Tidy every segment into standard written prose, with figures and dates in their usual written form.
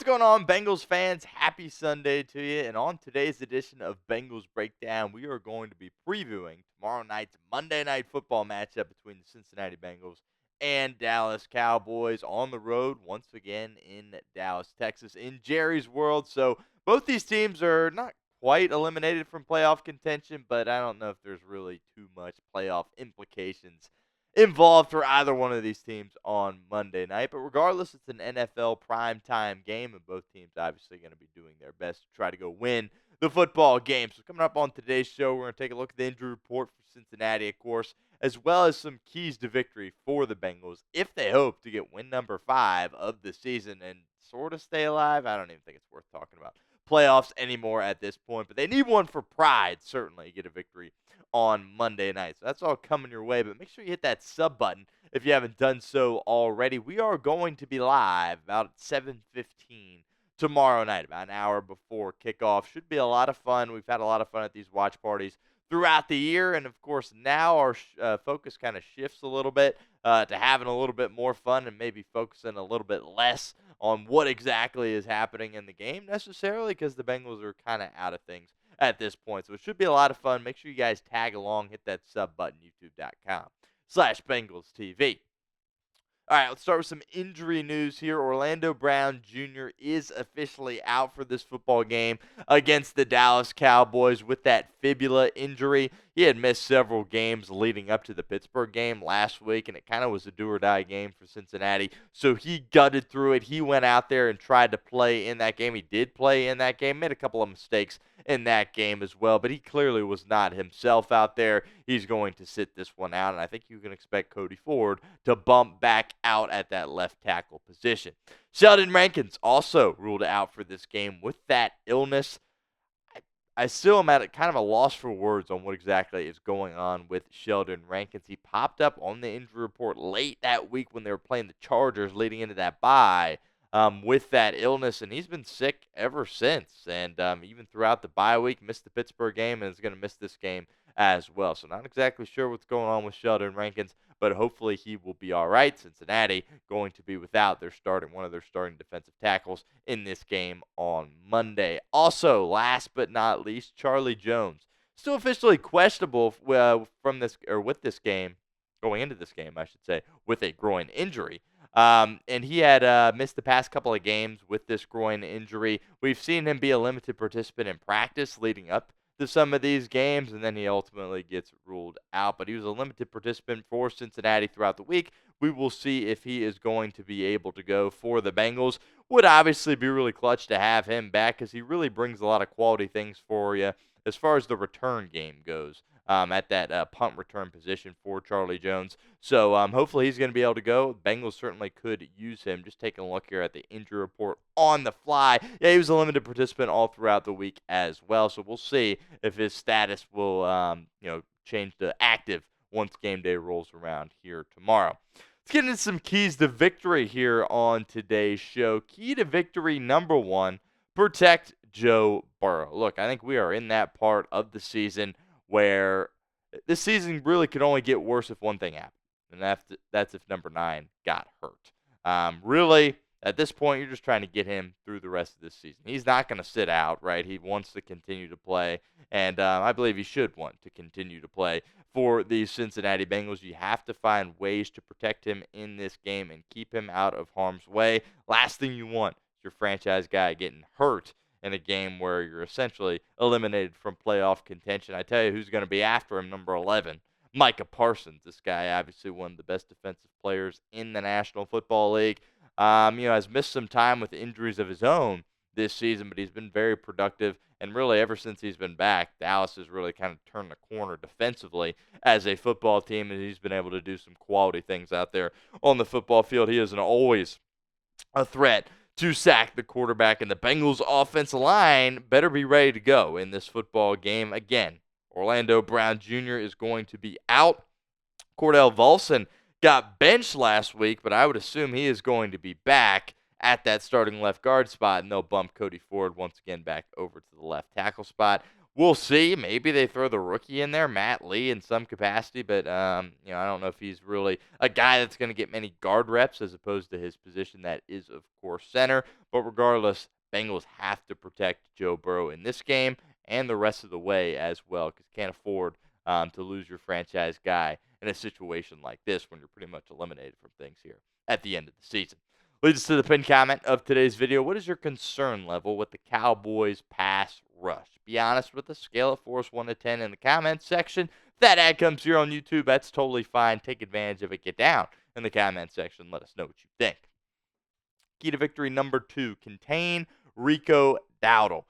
going on, Bengals fans? Happy Sunday to you. And on today's edition of Bengals Breakdown, we are going to be previewing tomorrow night's Monday Night Football matchup between the Cincinnati Bengals and Dallas Cowboys on the road once again in Dallas, Texas, in Jerry's World. So both these teams are not quite eliminated from playoff contention, but I don't know if there's really too much playoff implications involved for either one of these teams on Monday night. But regardless, it's an NFL primetime game, and both teams obviously going to be doing their best to try to go win the football game. So coming up on today's show, we're going to take a look at the injury report for Cincinnati, of course, as well as some keys to victory for the Bengals if they hope to get win number 5 of the season and sort of stay alive. I don't even think it's worth talking about playoffs anymore at this point, but they need one for pride, certainly, get a victory on Monday night. So that's all coming your way, but make sure you hit that sub button if you haven't done so already. We are going to be live about 7:15 tomorrow night, about an hour before kickoff. Should be a lot of fun. We've had a lot of fun at these watch parties throughout the year, and of course now our focus kind of shifts a little bit to having a little bit more fun and maybe focusing a little bit less on what exactly is happening in the game necessarily, because the Bengals are kind of out of things at this point. So it should be a lot of fun. Make sure you guys tag along, hit that sub button, youtube.com/Bengals TV. All right, let's start with some injury news here. Orlando Brown Jr. is officially out for this football game against the Dallas Cowboys with that fibula injury. He had missed several games leading up to the Pittsburgh game last week, and it kind of was a do-or-die game for Cincinnati. So he gutted through it. He went out there and tried to play in that game. He did play in that game, made a couple of mistakes in that game as well, but he clearly was not himself out there. He's going to sit this one out, and I think you can expect Cody Ford to bump back out at that left tackle position. Sheldon Rankins also ruled out for this game with that illness. I still am at kind of a loss for words on what exactly is going on with Sheldon Rankins. He popped up on the injury report late that week when they were playing the Chargers leading into that bye with that illness, and he's been sick ever since. And even throughout the bye week, missed the Pittsburgh game and is going to miss this game as well. So not exactly sure what's going on with Sheldon Rankins, but hopefully he will be all right. Cincinnati going to be without one of their starting defensive tackles in this game on Monday. Also, last but not least, Charlie Jones still officially questionable with this game, going into this game, I should say, with a groin injury. And he had missed the past couple of games with this groin injury. We've seen him be a limited participant in practice leading up to some of these games, and then he ultimately gets ruled out. But he was a limited participant for Cincinnati throughout the week. We will see if he is going to be able to go for the Bengals. Would obviously be really clutch to have him back because he really brings a lot of quality things for you as far as the return game goes at that punt return position for Charlie Jones. So hopefully he's going to be able to go. Bengals certainly could use him. Just taking a look here at the injury report on the fly. Yeah, he was a limited participant all throughout the week as well. So we'll see if his status will change to active once game day rolls around here tomorrow. Let's get into some keys to victory here on today's show. Key to victory number 1, protect Joe Burrow. Look, I think we are in that part of the season where this season really could only get worse if one thing happened, and that's if number 9 got hurt. Really, at this point, you're just trying to get him through the rest of this season. He's not going to sit out, right? He wants to continue to play, and I believe he should want to continue to play for the Cincinnati Bengals. You have to find ways to protect him in this game and keep him out of harm's way. Last thing you want is your franchise guy getting hurt in a game where you're essentially eliminated from playoff contention. I tell you who's going to be after him, number 11, Micah Parsons. This guy, obviously one of the best defensive players in the National Football League. Has missed some time with injuries of his own this season, but he's been very productive. And really, ever since he's been back, Dallas has really kind of turned the corner defensively as a football team, and he's been able to do some quality things out there on the football field. He isn't always a threat to sack the quarterback, and the Bengals offensive line better be ready to go in this football game. Again, Orlando Brown Jr. is going to be out. Cordell Volson got benched last week, but I would assume he is going to be back at that starting left guard spot, and they'll bump Cody Ford once again back over to the left tackle spot. We'll see. Maybe they throw the rookie in there, Matt Lee, in some capacity, but I don't know if he's really a guy that's going to get many guard reps as opposed to his position that is, of course, center. But regardless, Bengals have to protect Joe Burrow in this game and the rest of the way as well, because can't afford to lose your franchise guy in a situation like this when you're pretty much eliminated from things here at the end of the season. Leads us to the pinned comment of today's video. What is your concern level with the Cowboys pass rush? Be honest with us. Scale it for us 1 to 10 in the comments section. If that ad comes here on YouTube, that's totally fine. Take advantage of it. Get down in the comment section. Let us know what you think. Key to victory number 2, contain Rico Dowdle.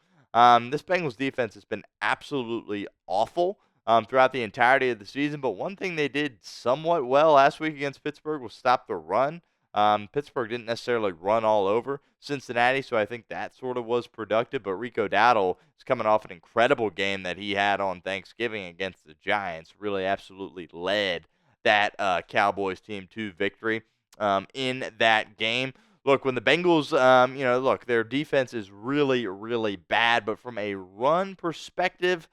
This Bengals defense has been absolutely awful throughout the entirety of the season, but one thing they did somewhat well last week against Pittsburgh was stop the run. Pittsburgh didn't necessarily run all over Cincinnati, so I think that sort of was productive, but Rico Dowdle is coming off an incredible game that he had on Thanksgiving against the Giants. Really absolutely led that Cowboys team to victory in that game. Look, when the Bengals, look, their defense is really, really bad, but from a run perspective,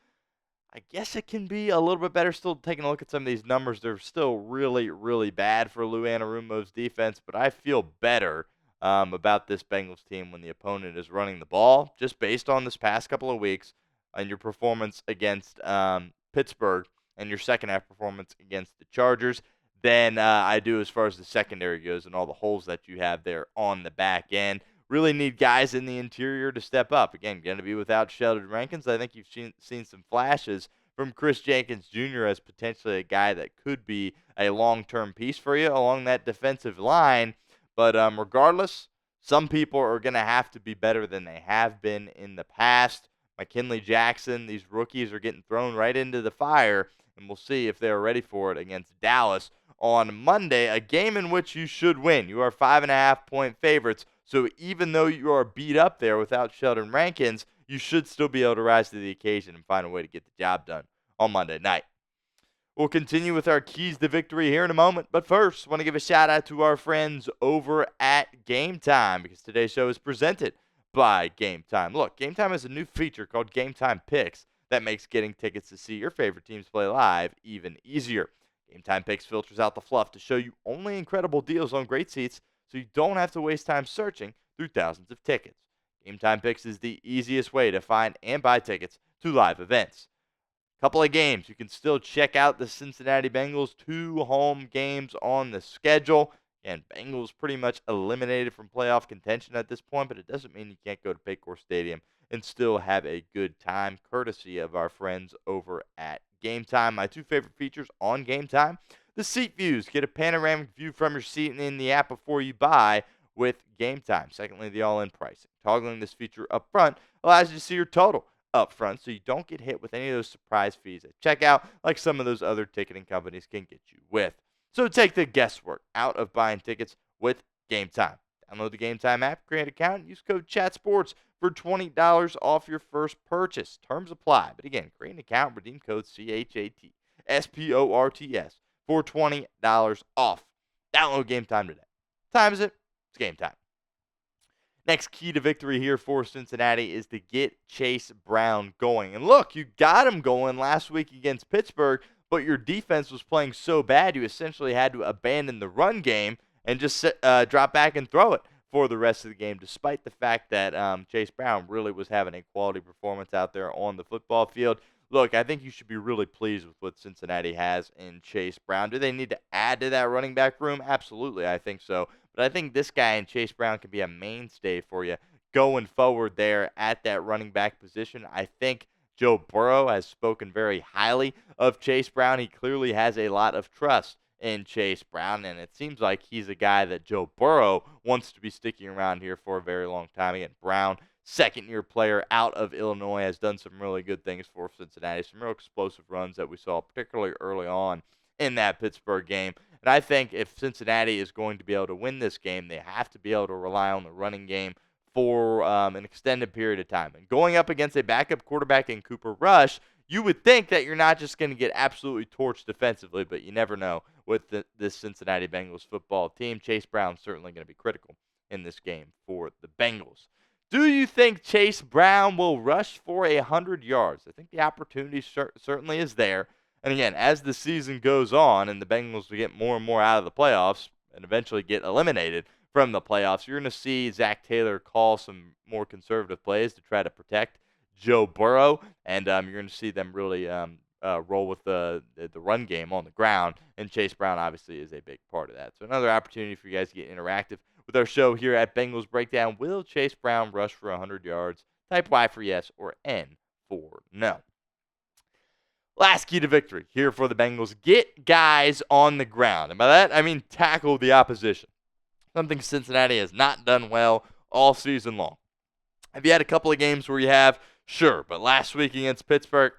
I guess it can be a little bit better. Still taking a look at some of these numbers, they're still really, really bad for Lou Anarumo's defense, but I feel better about this Bengals team when the opponent is running the ball, just based on this past couple of weeks and your performance against Pittsburgh and your second half performance against the Chargers than I do as far as the secondary goes and all the holes that you have there on the back end. Really need guys in the interior to step up. Again, going to be without Sheldon Rankins. I think you've seen some flashes from Chris Jenkins Jr. as potentially a guy that could be a long-term piece for you along that defensive line. But regardless, some people are going to have to be better than they have been in the past. McKinley Jackson, these rookies are getting thrown right into the fire, and we'll see if they're ready for it against Dallas on Monday, a game in which you should win. You are 5.5-point favorites, so even though you are beat up there without Sheldon Rankins, you should still be able to rise to the occasion and find a way to get the job done on Monday night. We'll continue with our keys to victory here in a moment, but first, I want to give a shout out to our friends over at Game Time, because today's show is presented by Game Time. Look, Game Time has a new feature called Game Time Picks that makes getting tickets to see your favorite teams play live even easier. Game Time Picks filters out the fluff to show you only incredible deals on great seats, so you don't have to waste time searching through thousands of tickets. Game Time Picks is the easiest way to find and buy tickets to live events. Couple of games. You can still check out the Cincinnati Bengals, 2 home games on the schedule. And Bengals pretty much eliminated from playoff contention at this point, but it doesn't mean you can't go to Paycor Stadium and still have a good time, courtesy of our friends over at Game Time. My 2 favorite features on Game Time: the seat views. Get a panoramic view from your seat and in the app before you buy with Game Time. Secondly, the all-in pricing. Toggling this feature up front allows you to see your total up front, so you don't get hit with any of those surprise fees at checkout like some of those other ticketing companies can get you with. So take the guesswork out of buying tickets with Game Time. Download the Game Time app, create an account, and use code CHATSPORTS for $20 off your first purchase. Terms apply. But again, create an account, redeem code CHATSPORTS for $20 off. Download Game Time today. What time is it? It's game time. Next key to victory here for Cincinnati is to get Chase Brown going. And look, you got him going last week against Pittsburgh, but your defense was playing so bad you essentially had to abandon the run game and just drop back and throw it for the rest of the game, despite the fact that Chase Brown really was having a quality performance out there on the football field. Look, I think you should be really pleased with what Cincinnati has in Chase Brown. Do they need to add to that running back room? Absolutely, I think so. But I think this guy in Chase Brown can be a mainstay for you going forward there at that running back position. I think Joe Burrow has spoken very highly of Chase Brown. He clearly has a lot of trust in Chase Brown, and it seems like he's a guy that Joe Burrow wants to be sticking around here for a very long time. Again, Brown, second-year player out of Illinois, has done some really good things for Cincinnati, some real explosive runs that we saw particularly early on in that Pittsburgh game. And I think if Cincinnati is going to be able to win this game, they have to be able to rely on the running game for an extended period of time. And going up against a backup quarterback in Cooper Rush, you would think that you're not just going to get absolutely torched defensively, but you never know with this Cincinnati Bengals football team. Chase Brown's certainly going to be critical in this game for the Bengals. Do you think Chase Brown will rush for 100 yards? I think the opportunity certainly is there. And again, as the season goes on and the Bengals will get more and more out of the playoffs and eventually get eliminated from the playoffs, you're going to see Zach Taylor call some more conservative plays to try to protect Joe Burrow. And you're going to see them really roll with the run game on the ground. And Chase Brown obviously is a big part of that. So another opportunity for you guys to get interactive with our show here at Bengals Breakdown. Will Chase Brown rush for 100 yards? Type Y for yes or N for no. Last key to victory here for the Bengals. Get guys on the ground. And by that, I mean tackle the opposition. Something Cincinnati has not done well all season long. Have you had a couple of games where you have? Sure. But last week against Pittsburgh,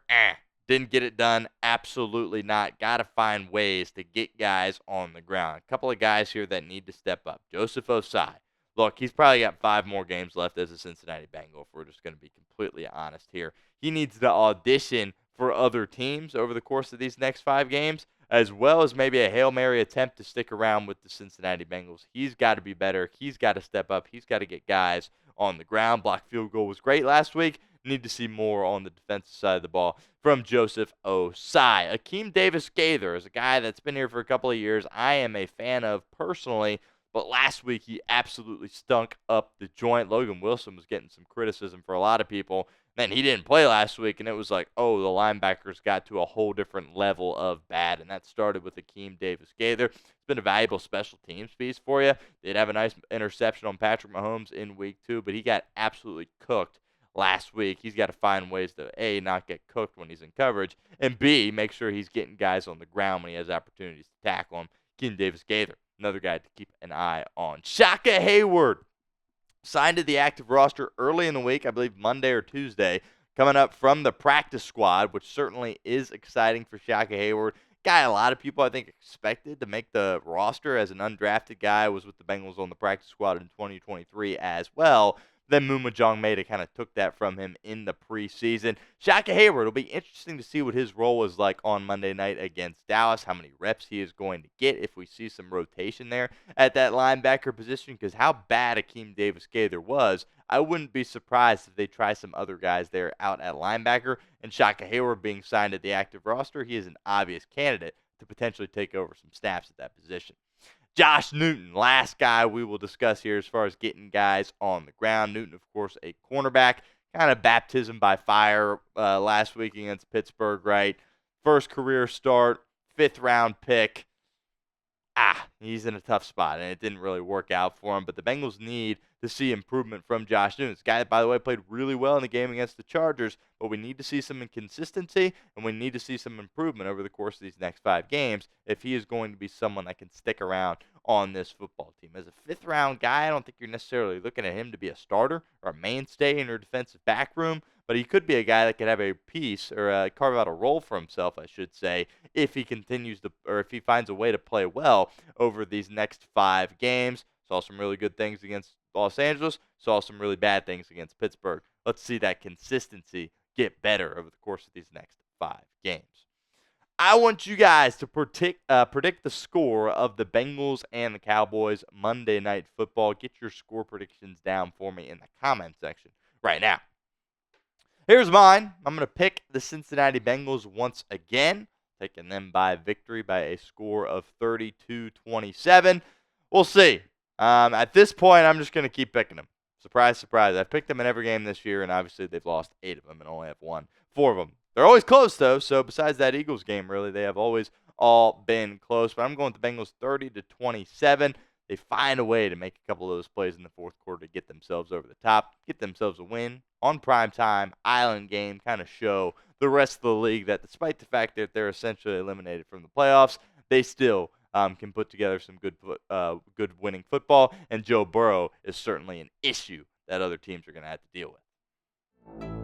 didn't get it done. Absolutely not. Got to find ways to get guys on the ground. A couple of guys here that need to step up. Joseph Ossai. Look, he's probably got 5 more games left as a Cincinnati Bengal, if we're just going to be completely honest here. He needs to audition for other teams over the course of these next 5 games, as well as maybe a Hail Mary attempt to stick around with the Cincinnati Bengals. He's got to be better. He's got to step up. He's got to get guys on the ground. Block field goal was great last week. Need to see more on the defensive side of the ball from Joseph Ossai. Akeem Davis-Gaither is a guy that's been here for a couple of years. I am a fan of personally, but last week he absolutely stunk up the joint. Logan Wilson was getting some criticism for a lot of people. Then he didn't play last week, and it was like, oh, the linebackers got to a whole different level of bad, and that started with Akeem Davis-Gaither. It's been a valuable special teams piece for you. They'd have a nice interception on Patrick Mahomes in week 2, but he got absolutely cooked last week. He's got to find ways to, A, not get cooked when he's in coverage, and B, make sure he's getting guys on the ground when he has opportunities to tackle him. Akeem Davis-Gaither, another guy to keep an eye on. Shaka Hayward signed to the active roster early in the week, I believe Monday or Tuesday, coming up from the practice squad, which certainly is exciting for Shaka Hayward. Guy a lot of people, I think, expected to make the roster as an undrafted guy, was with the Bengals on the practice squad in 2023 as well. Then Muma Jongmeta kind of took that from him in the preseason. Shaka Hayward, it'll be interesting to see what his role is like on Monday night against Dallas, how many reps he is going to get if we see some rotation there at that linebacker position, because how bad Akeem Davis-Gaither was, I wouldn't be surprised if they try some other guys there out at linebacker. And Shaka Hayward being signed to the active roster, he is an obvious candidate to potentially take over some snaps at that position. Josh Newton, last guy we will discuss here as far as getting guys on the ground. Newton, of course, a cornerback, kind of baptism by fire last week against Pittsburgh, right? First career start, 5th-round pick. He's in a tough spot, and it didn't really work out for him. But the Bengals need to see improvement from Josh Newton. This guy that, by the way, played really well in the game against the Chargers, but we need to see some inconsistency, and we need to see some improvement over the course of these next 5 games if he is going to be someone that can stick around on this football team. As a 5th-round guy, I don't think you're necessarily looking at him to be a starter or a mainstay in your defensive back room, but he could be a guy that could have a piece or carve out a role for himself, I should say, if he continues to, or if he finds a way to play well over these next 5 games. Saw some really good things against Los Angeles, saw some really bad things against Pittsburgh. Let's see that consistency get better over the course of these next 5 games. I want you guys to predict the score of the Bengals and the Cowboys Monday Night Football. Get your score predictions down for me in the comment section right now. Here's mine. I'm going to pick the Cincinnati Bengals once again, taking them by victory by a score of 32-27. We'll see. At this point, I'm just going to keep picking them. Surprise, surprise. I've picked them in every game this year, and obviously they've lost 8 of them and only have won 4 of them. They're always close, though, so besides that Eagles game, really, they have always all been close. But I'm going with the Bengals 30-27. They find a way to make a couple of those plays in the fourth quarter to get themselves over the top, get themselves a win on primetime, island game, kind of show the rest of the league that despite the fact that they're essentially eliminated from the playoffs, they still can put together some good winning football, and Joe Burrow is certainly an issue that other teams are going to have to deal with.